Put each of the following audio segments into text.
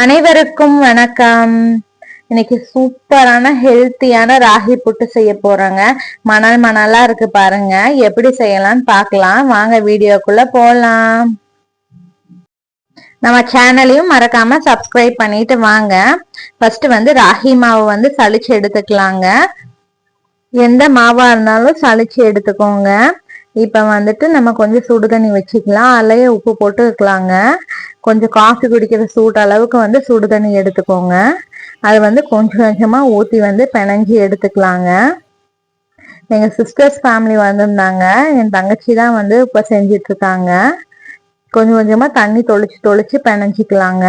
அனைவருக்கும் வணக்கம். இன்னைக்கு சூப்பரான ஹெல்த்தியான ராகி புட்டு செய்ய போறாங்க. மணல் மணலா இருக்கு பாருங்க. எப்படி செய்யலாம்னு பார்க்கலாம் வாங்க, வீடியோக்குள்ள போலாம். நம்ம சேனலையும் மறக்காம சப்ஸ்கிரைப் பண்ணிட்டு வாங்க. ஃபர்ஸ்ட் ராகி மாவு சலிச்சு எடுத்துக்கலாங்க. எந்த மாவா இருந்தாலும் சலிச்சு எடுத்துக்கோங்க. இப்ப நம்ம கொஞ்சம் சுடு தண்ணி வச்சுக்கலாம். அதுலயே உப்பு போட்டு வைக்கலாங்க. கொஞ்சம் காஃபி குடிக்கிற சூட் அளவுக்கு சுடு தண்ணி எடுத்துக்கோங்க. அது கொஞ்சம் கொஞ்சமா ஊத்தி பிணைஞ்சி எடுத்துக்கலாங்க. எங்க சிஸ்டர்ஸ் ஃபேமிலி வந்திருந்தாங்க. என் தங்கச்சி தான் இப்ப செஞ்சிட்டு இருக்காங்க. கொஞ்சம் கொஞ்சமா தண்ணி தொளிச்சு தொளிச்சு பிணைஞ்சிக்கலாங்க.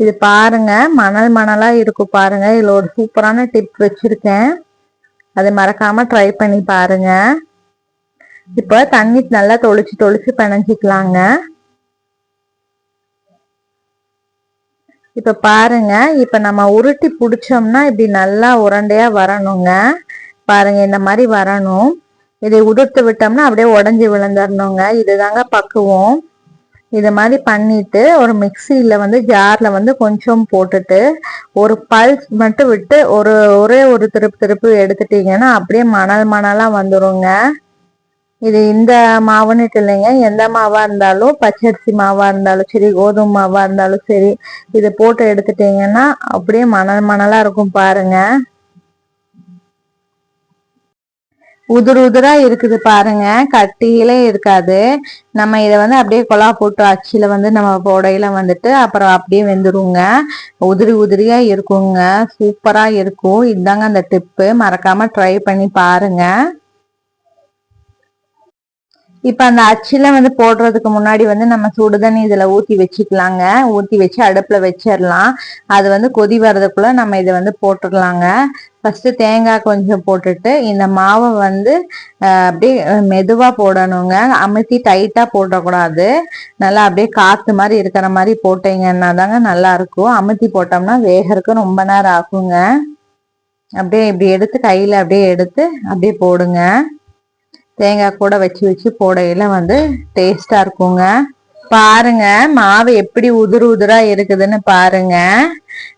இது பாருங்க, மணல் மணலா இருக்கும் பாருங்க. இதுல ஒரு சூப்பரான டிப் வச்சிருக்கேன், அதை மறக்காம ட்ரை பண்ணி பாருங்க. இப்ப தண்ணி நல்லா தொளிச்சு தொளிச்சு பிணைஞ்சிக்கலாங்க. இப்ப பாருங்க, இப்ப நம்ம உருட்டி புடிச்சோம்னா இப்படி நல்லா உருண்டையா வரணுங்க. பாருங்க, இந்த மாதிரி வரணும். இதை உதிர்த்து விட்டோம்னா அப்படியே உடஞ்சி விழுந்துடணுங்க. இதுதாங்க பக்குவம். இத மாதிரி பண்ணிட்டு ஒரு மிக்சியில ஜார்ல கொஞ்சம் போட்டுட்டு ஒரு பல்ஸ் மட்டும் விட்டு ஒரே ஒரு திருப்பு திருப்பு எடுத்துட்டீங்கன்னா அப்படியே மணல் மணலா வந்துருங்க. இது இந்த மாவுன்னு இல்லைங்க, எந்த மாவா இருந்தாலும், பச்சரிசி மாவா இருந்தாலும் சரி, கோதுமை மாவா இருந்தாலும் சரி, இதை போட்டு எடுத்துட்டீங்கன்னா அப்படியே மணல் மணலா இருக்கும் பாருங்க. உதிர் உதிரா இருக்குது பாருங்க, கட்டியிலே இருக்காது. நம்ம இதை அப்படியே கொலா போட்டு அச்சில நம்ம போடையில அப்புறம் அப்படியே வெந்துருங்க. உதிரி உதிரியா இருக்குங்க, சூப்பரா இருக்கும். இதுதாங்க அந்த டிப்பு, மறக்காம ட்ரை பண்ணி பாருங்க. இப்ப அந்த அச்சில போடுறதுக்கு முன்னாடி நம்ம சுடுதண்ணி இதுல ஊத்தி வச்சுக்கலாங்க. ஊத்தி வச்சு அடுப்புல வச்சிடலாம். அது கொதி வர்றதுக்குள்ள நம்ம இதை போட்டுடலாங்க. ஃபர்ஸ்ட் தேங்காய் கொஞ்சம் போட்டுட்டு இந்த மாவை அப்படியே மெதுவா போடணுங்க. அமுத்தி டைட்டா போடக்கூடாது. நல்லா அப்படியே காத்து மாதிரி இருக்கிற மாதிரி போட்டீங்கன்னா தாங்க நல்லா இருக்கும். அமுத்தி போட்டோம்னா வேகறதுக்கு ரொம்ப நேரம் ஆகுங்க. அப்படியே இப்படி எடுத்து கையில அப்படியே எடுத்து அப்படியே போடுங்க. தேங்காய் கூட வச்சு வச்சு போடையில டேஸ்டா இருக்குங்க. பாருங்க, மாவு எப்படி உதிர் உதிரா இருக்குதுன்னு பாருங்க.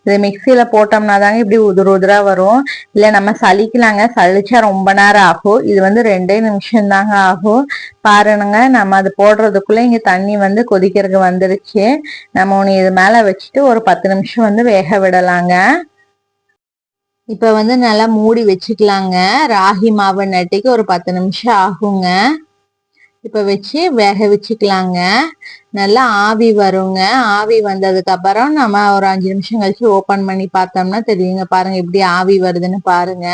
இது மிக்சியில போட்டோம்னா தாங்க இப்படி உதிர் உதிரா வரும். இல்ல நம்ம சலிக்கலாங்க, சலிச்சா ரொம்ப நேரம் ஆகும். இது 2 நிமிஷம் தாங்க ஆகும். பாருங்க, நம்ம அது போடுறதுக்குள்ள இங்க தண்ணி கொதிக்கிறதுக்கு வந்துருச்சு. நம்ம ஒண்ணு இது மேல வச்சுட்டு ஒரு 10 நிமிஷம் வேக விடலாங்க. இப்ப நல்லா மூடி வச்சுக்கலாங்க. ராகி மாவு நட்டிக்கு ஒரு 10 நிமிஷம் ஆகுங்க. இப்ப வச்சு வேக வச்சுக்கலாங்க. நல்லா ஆவி வருங்க. ஆவி வந்ததுக்கு அப்புறம் நம்ம ஒரு 5 நிமிஷம் கழிச்சு ஓபன் பண்ணி பார்த்தோம்னா தெரியுங்க. பாருங்க எப்படி ஆவி வருதுன்னு பாருங்க.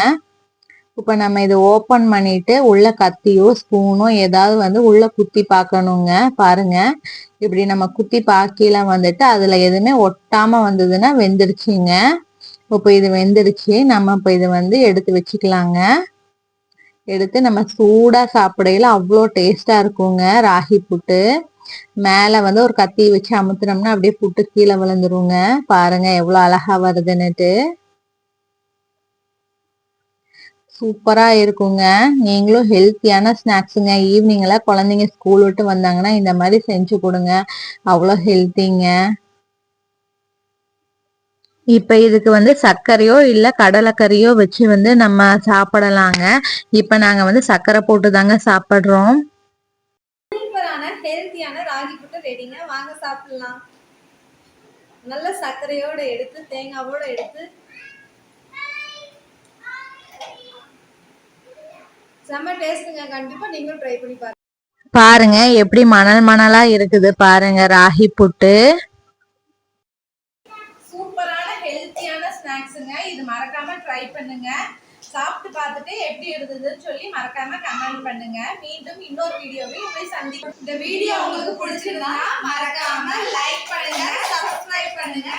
இப்ப நம்ம இதை ஓபன் பண்ணிட்டு உள்ள கத்தியோ ஸ்பூனோ ஏதாவது உள்ள குத்தி பார்க்கணுங்க. பாருங்க, இப்படி நம்ம குத்தி பாக்கில அதுல எதுவுமே ஒட்டாம வந்ததுன்னா வெந்துருச்சுங்க. இப்போ இது வெந்துருச்சு. நம்ம இப்போ இதை எடுத்து வச்சுக்கலாங்க. எடுத்து நம்ம சூடா சாப்பிடையில அவ்வளோ டேஸ்டா இருக்குங்க ராகி புட்டு. மேல ஒரு கத்தி வச்சு அமுத்துனோம்னா அப்படியே புட்டு கீழே விழுந்துருங்க. பாருங்க எவ்வளவு அழகா வருதுன்னுட்டு. சூப்பரா இருக்குங்க. நீங்களும் ஹெல்த்தியான ஸ்நாக்ஸுங்க. ஈவினிங்ல குழந்தைங்க ஸ்கூல் விட்டு வந்தாங்கன்னா இந்த மாதிரி செஞ்சு கொடுங்க, அவ்வளோ ஹெல்த்திங்க. இப்ப இதுக்கு சர்க்கரையோ இல்ல கடலைக்கறியோ வச்சு நம்ம சாப்பிடலாங்க. இப்ப நாங்க சர்க்கரை போட்டு தாங்க சாப்பிடுறோம். சூப்பரான ஹெல்த்தியான ராகி புட்டு ரெடிங்க, வாங்க சாப்பிடலாம். நல்ல சர்க்கரையோட எடுத்து தேங்காவோட எடுத்து செம்ம டேஸ்ட்டுங்க. கண்டிப்பா நீங்களும் ட்ரை பண்ணி பாருங்க. பாருங்க எப்படி மணல் மணலா இருக்குது பாருங்க ராகி புட்டு. சூப்பரான ஹெல்த்தியான ஸ்நாக்ஸுங்க. இது மறக்காம ட்ரை பண்ணுங்க. சாப்பிட்டு பார்த்துட்டு எப்படி இருந்ததுன்னு சொல்லி மறக்காம கமெண்ட் பண்ணுங்க. மீண்டும் இன்னொரு வீடியோவில் உங்களை சந்திப்போம். இந்த வீடியோ உங்களுக்கு பிடிச்சிருந்தா மறக்காம லைக் பண்ணுங்க, சப்ஸ்கிரைப் பண்ணுங்க.